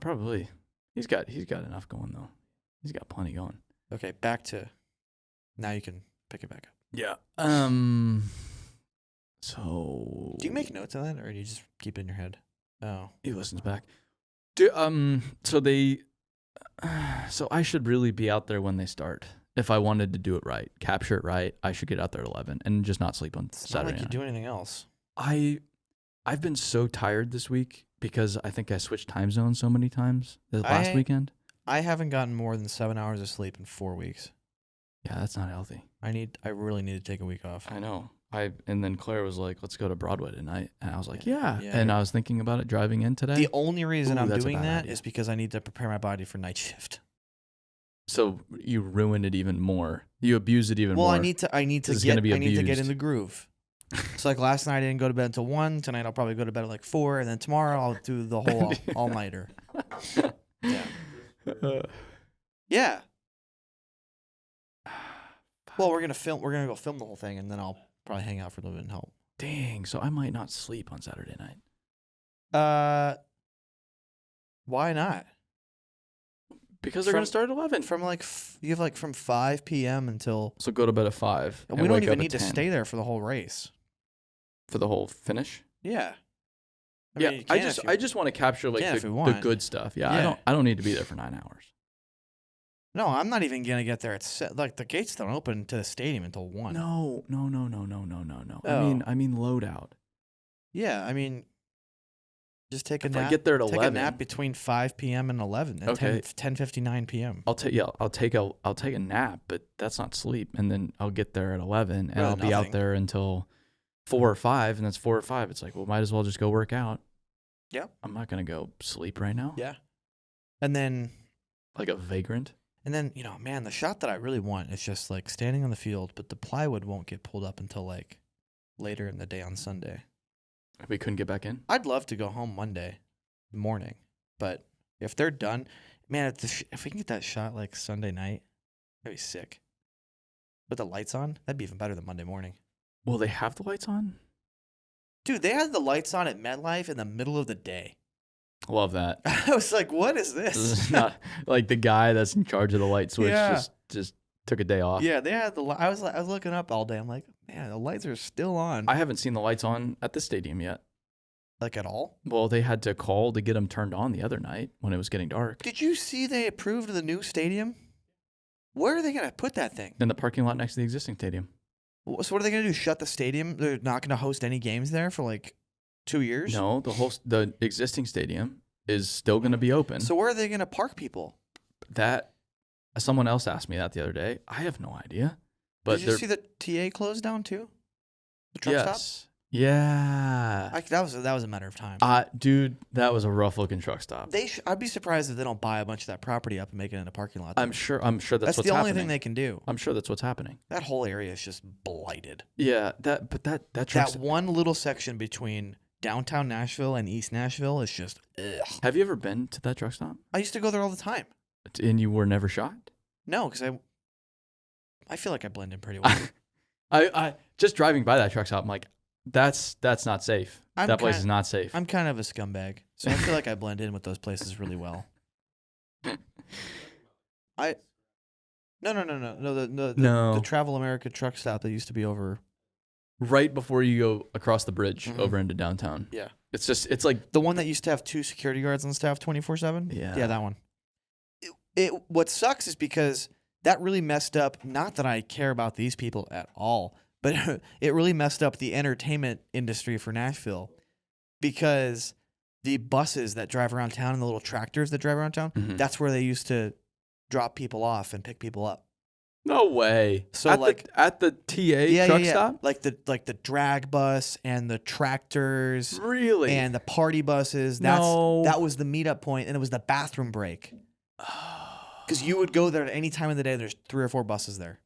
Probably. He's got enough going though. He's got plenty going. Okay, back to now you can pick it back up. Yeah. So Do you make notes on that or do you just keep it in your head? Oh. he listens back. So I should really be out there when they start. If I wanted to do it right, capture it right, I should get out there at 11 and just not sleep on It's Saturday not like night. you do anything else. I've been so tired this week because I think I switched time zones so many times this last weekend. I haven't gotten more than 7 hours of sleep in 4 weeks. Yeah, that's not healthy. I really need to take a week off. I know. And then Claire was like, "Let's go to Broadway tonight," and I was like, "Yeah." Yeah. And I was thinking about it driving in today. The only reason I'm that's a doing bad that idea. is because I need to prepare my body for night shift. So you ruin it even more. You abuse it even more. Well, I need to It's get gonna be I need to get abused. in the groove. So like last night I didn't go to bed until 1. Tonight I'll probably go to bed at like 4, and then tomorrow I'll do the whole all nighter. Yeah. Yeah. Well, we're gonna go film the whole thing, and then I'll probably hang out for a little bit and help. Dang. So I might not sleep on Saturday night. Why not? Because they're going to start at 11. From you have like from 5 p.m. until So go to bed at 5. we don't wake even up need at to 10 stay there for the whole race. for the whole finish. Yeah. Yeah, you I can just if you- I just want to capture like can if the you want. good stuff. Yeah, Yeah. I don't need to be there for 9 hours. No, I'm not even gonna get there at like the gates don't open to the stadium until 1. No. Oh. I mean loadout. Yeah, I mean, just take a If nap. I get there at take 11, a nap between 5 p.m. and 11. And Okay. 10:59 p.m. I'll take a nap, but that's not sleep. And then I'll get there at 11 and Well, I'll be out nothing. there until 4 or 5, and that's 4 or 5. It's like, well, might as well just go work out. Yeah. I'm not gonna go sleep right now. Yeah. And then Like a vagrant. man, the shot that I really want is just like standing on the field, but the plywood won't get pulled up until like later in the day on Sunday. We couldn't get back in. I'd love to go home Monday morning, but if they're done, man, if we can get that shot like Sunday night, that'd be sick. With the lights on, that'd be even better than Monday morning. Will they have the lights on? Dude, they had the lights on at MetLife in the middle of the day. Love that. I was like, what is This this? is not like the guy that's in charge of the light switch Yeah. just took a day off. Yeah, they had I was looking up all day. I'm like, man, the lights are still on. I haven't seen the lights on at the stadium yet. Like at all? Well, they had to call to get them turned on the other night when it was getting dark. Did you see they approved the new stadium? Where are they gonna put that thing? In the parking lot next to the existing stadium. So what are they gonna do? Shut the stadium? They're not gonna host any games there for like 2 years? No, the existing stadium is still going to be open. So where are they gonna park people? That someone else asked me that the other day. I have no idea. But Did you see the TA closed down too? The truck stop? yes. Yeah. That was a matter of time. Dude, that was a rough looking truck stop. I'd be surprised if they don't buy a bunch of that property up and make it into a parking lot. I'm sure that's That's what's the only happening. thing they can do. I'm sure that's what's happening. That whole area is just blighted. Yeah, that truck That stop. one little section between downtown Nashville and East Nashville is just ugh. Have you ever been to that truck stop? I used to go there all the time. And you were never shot? No, because I feel like I blend in pretty well. I just driving by that truck stop, I'm like, that's not safe. That place is not safe. I'm kind of a scumbag, so I feel like I blend in with those places really well. No. The Travel America truck stop that used to be over. Right before you go across the bridge Mhm. over into downtown. Yeah. It's like, The one that used to have 2 security guards on staff 24/7? Yeah. Yeah, that one. What sucks is because that really messed up, not that I care about these people at all, but it really messed up the entertainment industry for Nashville because the buses that drive around town and the little tractors that drive around town, Mhm. that's where they used to drop people off and pick people up. no way. So, at like- at the TA truck stop? Like the drag bus and the tractors Really? and the party buses. No. That was the meetup point, and it was the bathroom break. Because you would go there at any time of the day. There's 3 or 4 buses there.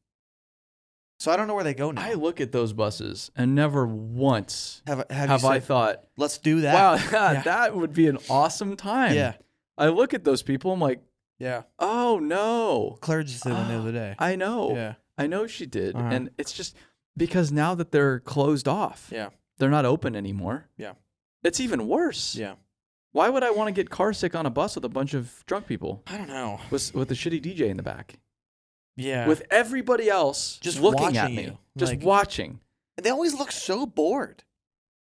So I don't know where they go now. I look at those buses and never once have you have I said, thought, let's do that. wow, Yeah. that would be an awesome time. Yeah. I look at those people, I'm like, Yeah. Oh no. Claire just did one the other day. I know. Yeah. I know she did. Uh-huh. And it's just because now that they're closed off. Yeah. They're not open anymore. Yeah. It's even worse. Yeah. Why would I want to get car sick on a bus with a bunch of drunk people? I don't know. With a shitty DJ in the back. Yeah. With everybody else just looking at watching me. you. Just Like, watching. they always look so bored.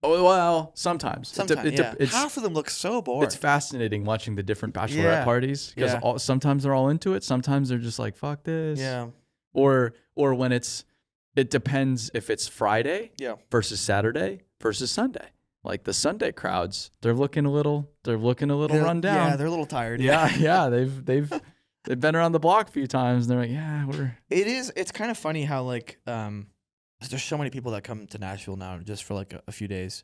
Oh, well, sometimes. Sometimes, half of them look so bored. It's fascinating watching the different bachelorette parties because sometimes they're all into it. Sometimes they're just like, fuck this. Yeah. Or when it depends if it's Friday versus Saturday versus Sunday. Like the Sunday crowds, they're looking a little run down. Yeah, they're a little tired. Yeah. They've been around the block a few times. And they're like, It's kind of funny how like there's so many people that come to Nashville now just for like a few days.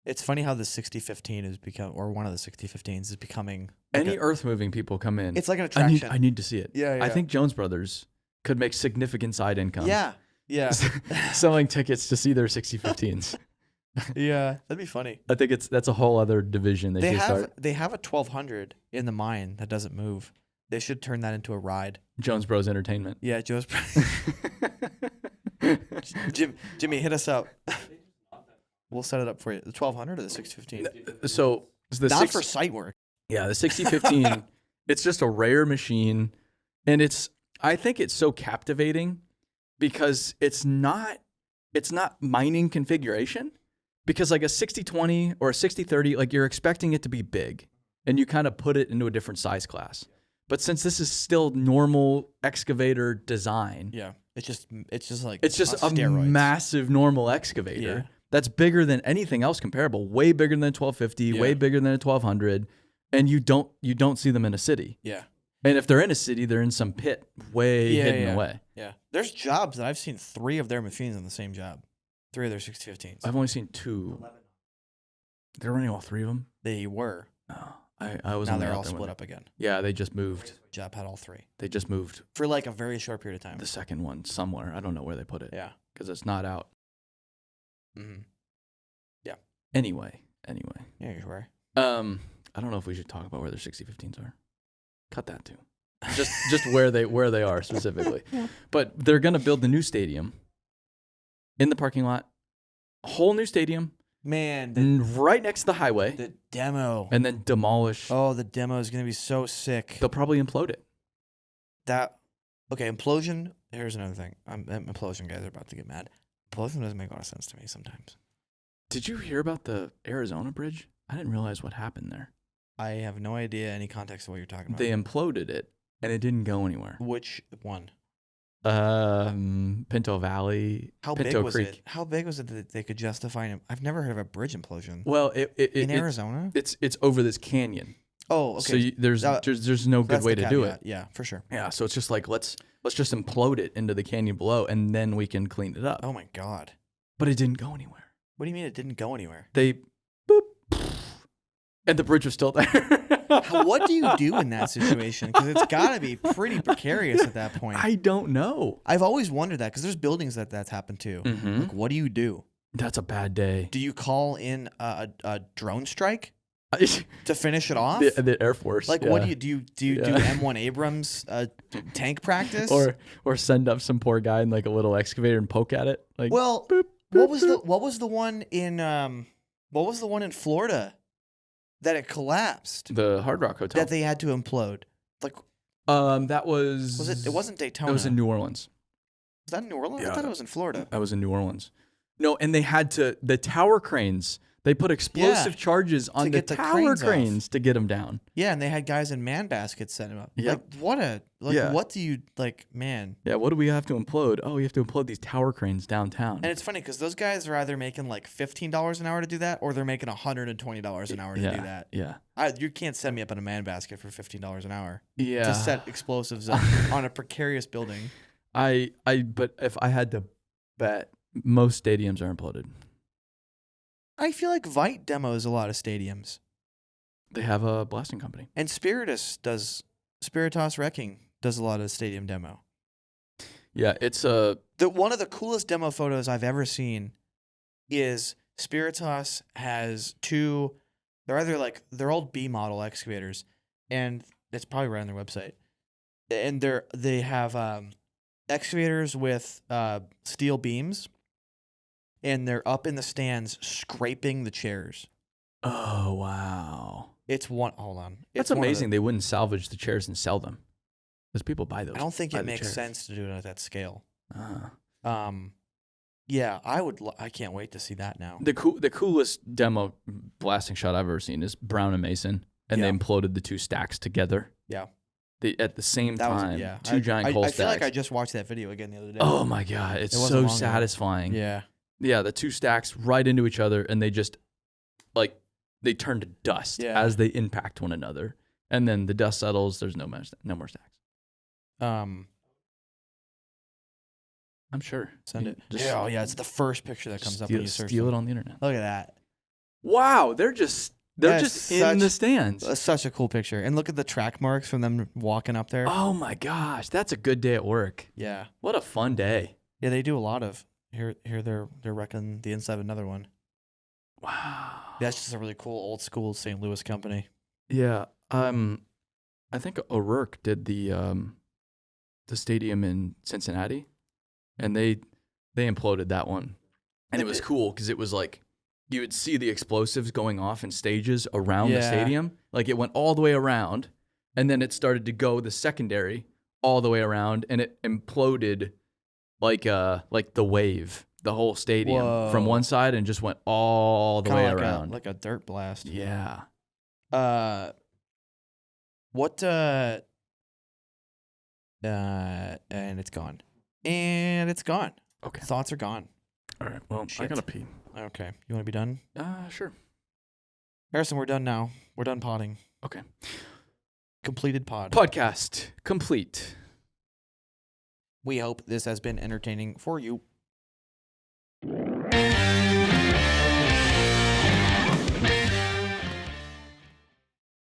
It's funny how the 6015 has become, or one of the 6015s is becoming. Like any earth moving people come in. It's like an attraction. I need to see it. Yeah. I think Jones Brothers could make significant side income. Yeah. Selling tickets to see their 6015s. Yeah, that'd be funny. I think that's a whole other division they should start. They have a 1200 in the mine that doesn't move. They should turn that into a ride. Jones Bros Entertainment. Yeah, Joe's. Jimmy, hit us up. We'll set it up for you. The 1200 or the 615? So the not for site work. Yeah, the 6015. It's just a rare machine, and I think it's so captivating because it's not mining configuration. Because like a 6020 or a 6030, like you're expecting it to be big, and you kind of put it into a different size class. But since this is still normal excavator design, it's just like it's just a steroids. Massive normal excavator that's bigger than anything else comparable, way bigger than a 1250, way bigger than a 1200, and you don't see them in a city. Yeah. And if they're in a city, they're in some pit way hidden away. Yeah. There's jobs that I've seen 3 of their machines on the same job. 3 of their 6015s. I've only seen 2. They're running all 3 of them? They were. Oh, I was. Now they're all split up again. Yeah, they just moved. Job had all 3. They just moved. For like a very short period of time. The second one somewhere. I don't know where they put it. Yeah. Because it's not out. Mm-hmm. Yeah. Anyway. Yeah, you're right. I don't know if we should talk about where their 6015s are. Cut that too. Just where they are specifically. Yeah. But they're gonna build the new stadium in the parking lot. A whole new stadium. Man, right next to the highway. The demo. And then demolish. Oh, the demo is gonna be so sick. They'll probably implode it. Implosion. Here's another thing. Implosion guys are about to get mad. Implosion doesn't make a lot of sense to me sometimes. Did you hear about the Arizona bridge? I didn't realize what happened there. I have no idea any context of what you're talking about. They imploded it, and it didn't go anywhere. Which one? Pinto Valley. Pinto Creek. It? How big was it that they could justify it? I've never heard of a bridge implosion. Well, in Arizona, it's over this canyon. Oh, okay. So there's no good way to do it. Yeah, for sure. Yeah, so it's just like let's just implode it into the canyon below, and then we can clean it up. Oh my god! But it didn't go anywhere. What do you mean it didn't go anywhere? They boop, and the bridge was still there. What do you do in that situation? Because it's got to be pretty precarious at that point. I don't know. I've always wondered that because there's buildings that's happened to. Mm-hmm. Like, what do you do? That's a bad day. Do you call in a drone strike to finish it off? The Air Force. Like, what do you do? Do you do M1 Abrams tank practice? Or send up some poor guy in like a little excavator and poke at it? Like, well, boop, what boop, was the one in Florida that it collapsed? The Hard Rock Hotel that they had to implode. Like, that was it? It wasn't Daytona. It was in New Orleans. Was that in New Orleans? Yeah, I thought it was in Florida. That was in New Orleans. No, and they had the tower cranes. They put explosive charges on the tower cranes to get them down. Yeah, and they had guys in man baskets setting them up. Yep. What do you man? Yeah, what do we have to implode? Oh, we have to implode these tower cranes downtown. And it's funny because those guys are either making like $15 an hour to do that, or they're making $120 an hour to do that. Yeah. You can't send me up in a man basket for $15 an hour. Yeah. To set explosives up on a precarious building. But if I had to bet, most stadiums are imploded. I feel like Vite demos a lot of stadiums. They have a blasting company. And Spiritus Wrecking does a lot of stadium demo. Yeah, it's one of the coolest demo photos I've ever seen is Spiritus has 2, they're old B model excavators, and it's probably right on their website. and they have excavators with steel beams, and they're up in the stands scraping the chairs. Oh, wow. It's one. Hold on. That's amazing. They wouldn't salvage the chairs and sell them. Because people buy those. I don't think it makes sense to do it at that scale. Uh-huh. Yeah, I can't wait to see that now. The coolest demo blasting shot I've ever seen is Brown and Mason, and they imploded the two stacks together. Yeah. At the same time, two giant coal stacks. I feel like I just watched that video again the other day. Oh my God, it's so satisfying. Yeah. Yeah, the two stacks right into each other, and they just, like, they turn to dust as they impact one another. And then the dust settles, there's no more stacks. I'm sure. Send it. Yeah, it's the first picture that comes up when you search. Steal it on the internet. Look at that. Wow, they're just in the stands. That's such a cool picture. And look at the track marks from them walking up there. Oh my gosh, that's a good day at work. Yeah. What a fun day. Yeah, they do a lot of here they're wrecking the inside of another one. Wow. That's just a really cool old school St. Louis company. Yeah. I think O'Rourke did the stadium in Cincinnati, and they imploded that one. And it was cool because it was like you would see the explosives going off in stages around the stadium. Like it went all the way around, and then it started to go the secondary all the way around, and it imploded like the wave, the whole stadium from one side, and just went all the way around. Like a dirt blast. Yeah. What and it's gone. And it's gone. Okay. Thoughts are gone. All right. Well, I gotta pee. Okay. You want to be done? Sure. Harrison, we're done now. We're done podding. Okay. Completed pod. Podcast complete. We hope this has been entertaining for you.